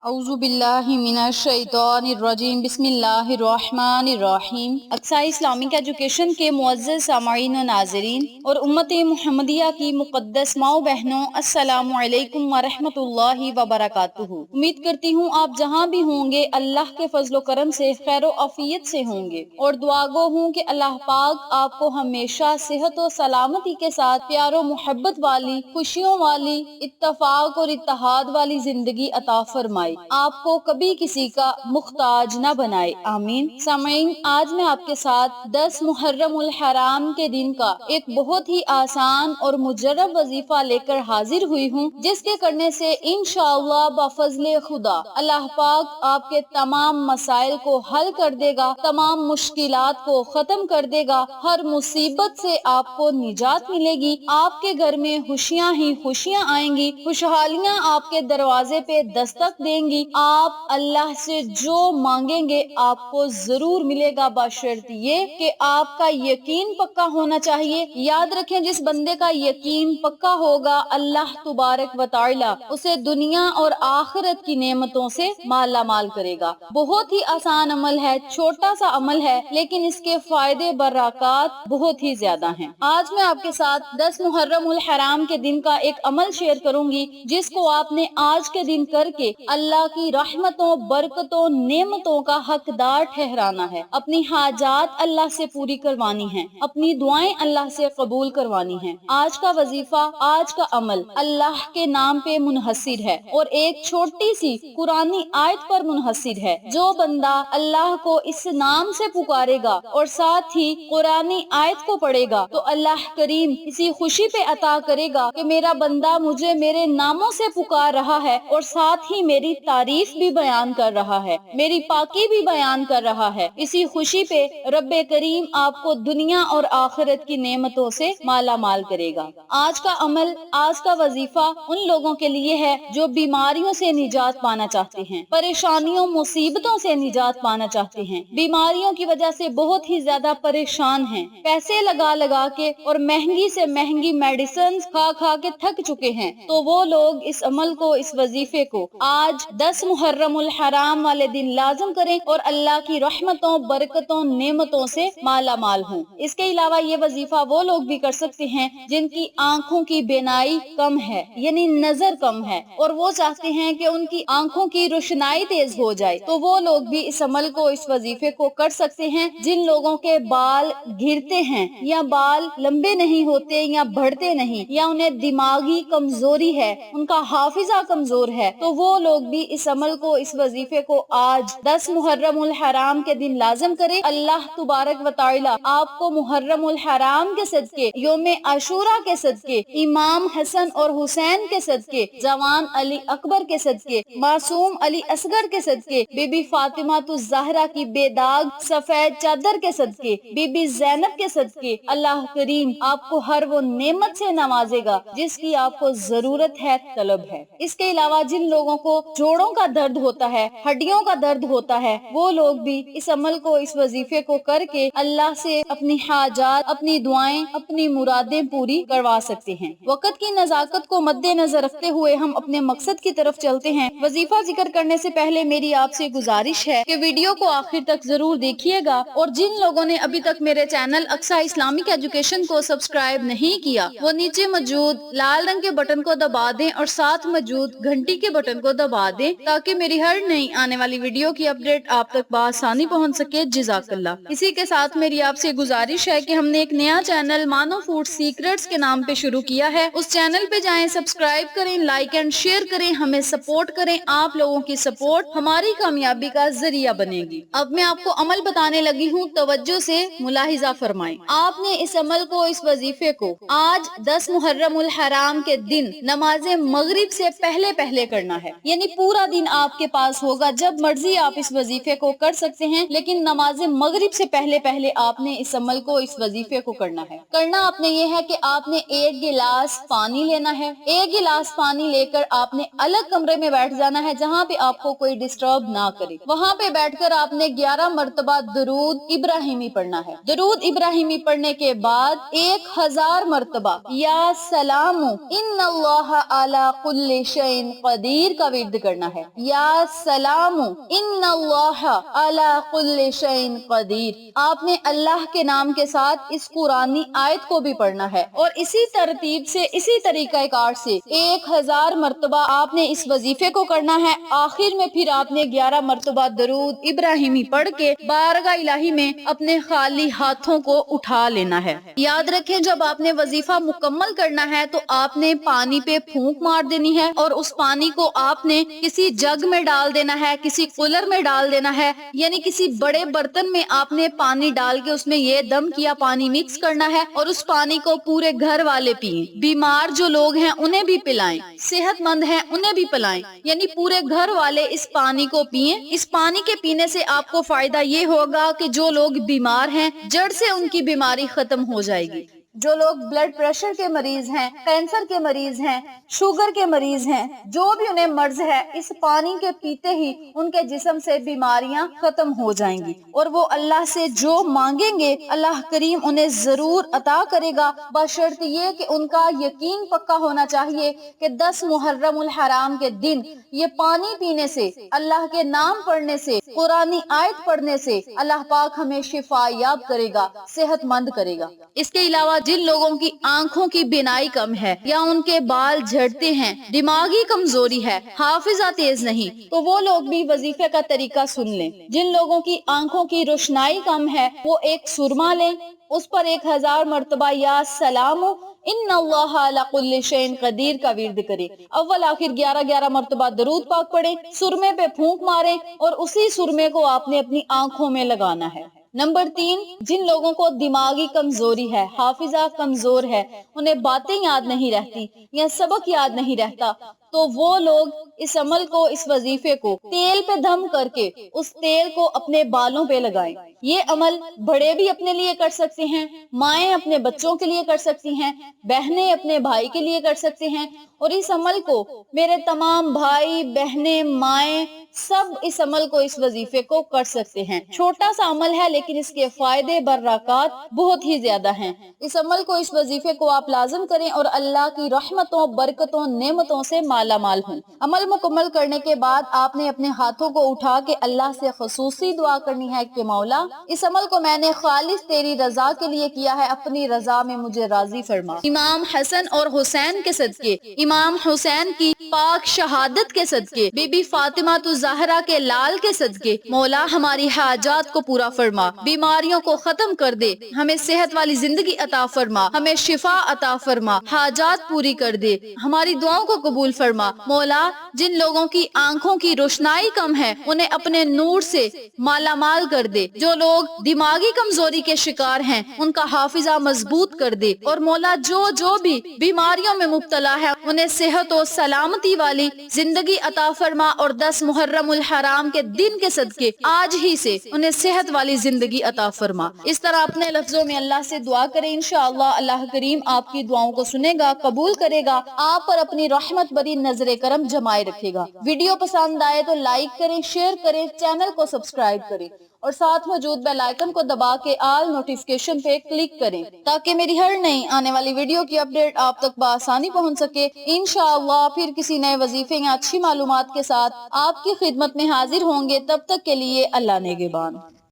अऊज़ु बिल्लाहि मिनश शैतानिर रजीम बिस्मिल्लाहिर रहमानिर रहीम। Aksai Islamic education के मुअज़्ज़ज़ सामईन व नाज़रीन और उम्मत मुहम्मदिया की मुक़द्दस माओ बहनों, अस्सलामु अलैकुम व रहमतुल्लाहि व बरकातुहू। उम्मीद करती हूँ आप जहाँ भी होंगे अल्लाह के फज़्ल व करम से खैर व आफियत से होंगे, और दुआ गो हूँ कि अल्लाह पाक आपको हमेशा सेहत और सलामती के साथ प्यारो मोहब्बत वाली, खुशियों वाली, इत्तफाक और इत्तेहाद वाली जिंदगी अता फरमाए, आपको कभी किसी का मुख्ताज न बनाए, आमीन। सामईन, आज मैं आपके साथ 10 मुहर्रम उल हराम के दिन का एक बहुत ही आसान और मुजर्रब वजीफा लेकर हाजिर हुई हूँ, जिसके करने से इंशाअल्लाह बफज़ले खुदा अल्लाह पाक आपके तमाम मसाइल को हल कर देगा, तमाम मुश्किलात को खत्म कर देगा, हर मुसीबत से आपको निजात मिलेगी, आपके घर में खुशियाँ ही खुशियाँ आएंगी, खुशहालियाँ आपके दरवाजे पे दस्तक देंगी। आप अल्लाह से जो मांगेंगे आपको जरूर मिलेगा, बशर्त ये कि आपका यकीन पक्का होना चाहिए। याद रखें, जिस बंदे का यकीन पक्का होगा अल्लाह तुबारक व तआला उसे दुनिया और आखिरत की नेमतों से माला माल करेगा। बहुत ही आसान अमल है, छोटा सा अमल है, लेकिन इसके फायदे बरकत बहुत ही ज्यादा हैं। आज मैं आपके साथ 10 मुहर्रम उल हराम के दिन का एक अमल शेयर करूंगी, जिसको आपने आज के दिन करके अल्लाह की रहमतों, बरकतों, नेमतों का हकदार ठहराना है। अपनी हाजात अल्लाह से पूरी करवानी है, अपनी दुआएं अल्लाह से कबूल करवानी है। आज का वजीफा, आज का अमल अल्लाह के नाम पे मुनहसिर है और एक छोटी सी कुरानी आयत पर मुनहसिर है। जो बंदा अल्लाह को इस नाम से पुकारेगा और साथ ही कुरानी आयत को पढ़ेगा तो अल्लाह करीम इसी खुशी पे अता करेगा कि मेरा बंदा मुझे मेरे नामों से पुकार रहा है और साथ ही मेरी तारीफ भी बयान कर रहा है, मेरी पाकी भी बयान कर रहा है। इसी खुशी पे रब्बे करीम आपको दुनिया और आखिरत की नेमतों से माला माल करेगा। आज का अमल, आज का वजीफा उन लोगों के लिए है जो बीमारियों से निजात पाना चाहते हैं, परेशानियों मुसीबतों से निजात पाना चाहते हैं, बीमारियों की वजह से बहुत ही ज्यादा परेशान हैं, पैसे लगा लगा के और महंगी से महंगी मेडिसिन खा खा के थक चुके हैं। तो वो लोग इस अमल को, इस वजीफे को आज 10 मुहर्रम उल हराम वाले दिन लाजम करें और अल्लाह की रहमतों, बरकतों, नेमतों से माला माल हों। इसके अलावा ये वजीफा वो लोग भी कर सकते हैं जिनकी आंखों की बेनाई कम है, यानी नजर कम है, और वो चाहते हैं कि उनकी आंखों की रोशनाई तेज हो जाए, तो वो लोग भी इस अमल को, इस वजीफे को कर सकते हैं। जिन लोगों के बाल गिरते हैं या बाल लंबे नहीं होते या बढ़ते नहीं, या उन्हें दिमागी कमजोरी है, उनका हाफिजा कमजोर है, तो वो लोग भी इस अमल को, इस वजीफे को आज 10 मुहर्रम उल हराम के दिन लाजम करें। अल्लाह तुबारक व तआला आपको मुहर्रम उल हराम के सदके, योमे आशूरा के सदके, इमाम हसन और हुसैन के सदके, जवान अली अकबर के सदके, मासूम अली असगर के सदके, बीबी फातिमा तो ज़हरा की बेदाग सफेद चादर के सदके, बीबी ज़ैनब के सदके अल्लाह करीम आपको हर वो नेमत से नवाजेगा जिसकी आपको जरूरत है, तलब है। इसके अलावा जिन लोगों को जोड़ों का दर्द होता है, हड्डियों का दर्द होता है, वो लोग भी इस अमल को, इस वजीफे को करके अल्लाह से अपनी हाजात, अपनी दुआएं, अपनी मुरादें पूरी करवा सकते हैं। वक्त की नजाकत को मद्देनजर रखते हुए हम अपने मकसद की तरफ चलते हैं। वजीफा जिक्र करने से पहले मेरी आपसे गुजारिश है कि वीडियो को आखिर तक जरूर देखिएगा, और जिन लोगों ने अभी तक मेरे चैनल अक्सा इस्लामिक एजुकेशन को सब्सक्राइब नहीं किया, वो नीचे मौजूद लाल रंग के बटन को दबा दें और साथ मौजूद घंटी के बटन को दबा दें, ताकि मेरी हर नई आने वाली वीडियो की अपडेट आप तक बआसानी पहुंच सके। जज़ाकल्लाह। इसी के साथ मेरी आपसे गुजारिश है कि हमने एक नया चैनल मानो फूड सीक्रेट्स के नाम पे शुरू किया है। उस चैनल पे जाएं, सब्सक्राइब करें, लाइक एंड शेयर करें, हमें सपोर्ट करें। आप लोगों की सपोर्ट हमारी कामयाबी का जरिया बनेगी। अब मैं आपको अमल बताने लगी हूँ, तवज्जो से मुलाहिजा फरमाएं। आपने इस अमल को, इस वजीफे को आज 10 मुहर्रम उल हराम के दिन नमाज़े मगरिब से पहले पहले करना है, यानी पूरा दिन आपके पास होगा, जब मर्जी आप इस वजीफे को कर सकते हैं, लेकिन नमाज़े मगरिब से पहले पहले आपने इस अमल को, इस वजीफे को करना है। करना आपने ये है कि आपने 1 गिलास पानी लेना है। 1 गिलास पानी लेकर आपने अलग कमरे में बैठ जाना है जहाँ पे आपको कोई डिस्टर्ब ना करे। वहाँ पे बैठकर आपने 11 मरतबा दरूद इब्राहिमी पढ़ना है। दरूद इब्राहिमी पढ़ने के बाद 1000 मरतबा या सलामु इन्नल्लाह अला कुल्लि शैइन कदीर का विर्द کرنا ہے، یا سلام ان اللہ علی کل شیء قدیر۔ آپ نے اللہ کے نام کے ساتھ اس قرآنی آیت کو بھی پڑھنا ہے، اور اسی ترتیب سے، اسی طریقہ کار سے 1000 مرتبہ آپ نے اس وظیفے کو کرنا ہے۔ آخر میں پھر آپ نے 11 مرتبہ درود ابراہیمی پڑھ کے بارگاہ الہی میں اپنے خالی ہاتھوں کو اٹھا لینا ہے۔ یاد رکھیں، جب آپ نے وظیفہ مکمل کرنا ہے تو آپ نے پانی پہ پھونک مار دینی ہے، اور اس پانی کو آپ نے کسی جگ میں ڈال دینا ہے، کسی کولر میں ڈال دینا ہے، یعنی کسی بڑے برتن میں آپ نے پانی ڈال کے اس میں یہ دم کیا پانی مکس کرنا ہے، اور اس پانی کو پورے گھر والے پئیں۔ بیمار جو لوگ ہیں انہیں بھی پلائیں، صحت مند ہیں انہیں بھی پلائیں، یعنی پورے گھر والے اس پانی کو پئیں۔ اس پانی کے پینے سے آپ کو فائدہ یہ ہوگا کہ جو لوگ بیمار ہیں جڑ سے ان کی بیماری ختم ہو جائے گی۔ جو لوگ بلڈ پریشر کے مریض ہیں، کینسر کے مریض ہیں، شوگر کے مریض ہیں، جو بھی انہیں مرض ہے، اس پانی کے پیتے ہی ان کے جسم سے بیماریاں ختم ہو جائیں گی، اور وہ اللہ سے جو مانگیں گے اللہ کریم انہیں ضرور عطا کرے گا، بشرط یہ کہ ان کا یقین پکا ہونا چاہیے کہ 10 محرم الحرام کے دن یہ پانی پینے سے، اللہ کے نام پڑھنے سے، قرآنی آیت پڑھنے سے اللہ پاک ہمیں شفا یاب کرے گا، صحت مند کرے گا۔ اس کے علاوہ جن لوگوں کی آنکھوں کی بینائی کم ہے، یا ان کے بال جھڑتے ہیں، دماغی کمزوری ہے، حافظہ تیز نہیں، تو وہ لوگ بھی وظیفے کا طریقہ سن لیں۔ جن لوگوں کی آنکھوں کی روشنائی کم ہے وہ ایک سرما لیں، اس پر 1000 مرتبہ یا سلام ان اللہ علی کل شیء قدیر کا ورد کریں۔ اول آخر 11 مرتبہ درود پاک پڑھیں، سرمے پہ پھونک ماریں، اور اسی سرمے کو آپ نے اپنی آنکھوں میں لگانا ہے۔ نمبر 3، جن لوگوں کو دماغی کمزوری ہے، حافظہ کمزور ہے، انہیں باتیں یاد نہیں رہتی یا سبق یاد نہیں رہتا، تو وہ لوگ اس عمل کو، اس وظیفے کو تیل پہ دم کر کے اس تیل کو اپنے بالوں پہ لگائیں۔ یہ عمل بڑے بھی اپنے لیے کر سکتے ہیں، مائیں اپنے بچوں کے لیے کر سکتی ہیں، بہنیں اپنے بھائی کے لیے کر سکتے ہیں، اور اس عمل کو میرے تمام بھائی بہنیں مائیں سب اس عمل کو، اس وظیفے کو کر سکتے ہیں۔ چھوٹا سا عمل ہے لیکن اس کے فائدے برکات بہت ہی زیادہ ہیں۔ اس عمل کو، اس وظیفے کو آپ لازم کریں اور اللہ کی رحمتوں، برکتوں، نعمتوں سے مالا مال ہوں۔ عمل مکمل کرنے کے بعد آپ نے اپنے ہاتھوں کو اٹھا کے اللہ سے خصوصی دعا کرنی ہے کہ مولا اس عمل کو میں نے خالص تیری رضا کے لیے کیا ہے، اپنی رضا میں مجھے راضی فرما۔ امام حسن اور حسین کے صدقے، امام حسین کی پاک شہادت کے صدقے، بی بی فاطمہ الزہرا کے لال کے صدقے مولا ہماری حاجات کو پورا فرما، بیماریوں کو ختم کر دے، ہمیں صحت والی زندگی عطا فرما، ہمیں شفا عطا فرما، حاجات پوری کر دے، ہماری دعاؤں کو قبول فرما۔ مولا جن لوگوں کی آنکھوں کی روشنائی کم ہے انہیں اپنے نور سے مالا مال کر دے، جو لوگ دماغی کمزوری کے شکار ہیں ان کا حافظہ مضبوط کر دے، اور مولا جو بھی بیماریوں میں مبتلا ہے انہیں صحت و سلامتی والی زندگی عطا فرما، اور 10 محرم الحرام کے دن کے صدقے آج ہی سے انہیں صحت والی زندگی عطا فرما۔ اس طرح اپنے لفظوں میں اللہ سے دعا کریں، انشاءاللہ اللہ کریم آپ کی دعاؤں کو سنے گا، قبول کرے گا، آپ پر اپنی رحمت بری نظر کرم جمائے رکھے گا۔ ویڈیو پسند آئے تو لائک کریں، شیئر کریں، چینل کو سبسکرائب کریں، اور ساتھ موجود بیل آئیکن کو دبا کے آل نوٹیفیکیشن پہ کلک کریں تاکہ میری ہر نئی آنے والی ویڈیو کی اپڈیٹ آپ تک بآسانی پہنچ سکے۔ انشاءاللہ پھر کسی نئے وظیفے یا اچھی معلومات کے ساتھ آپ کی خدمت میں حاضر ہوں گے، تب تک کے لیے اللہ نگہبان۔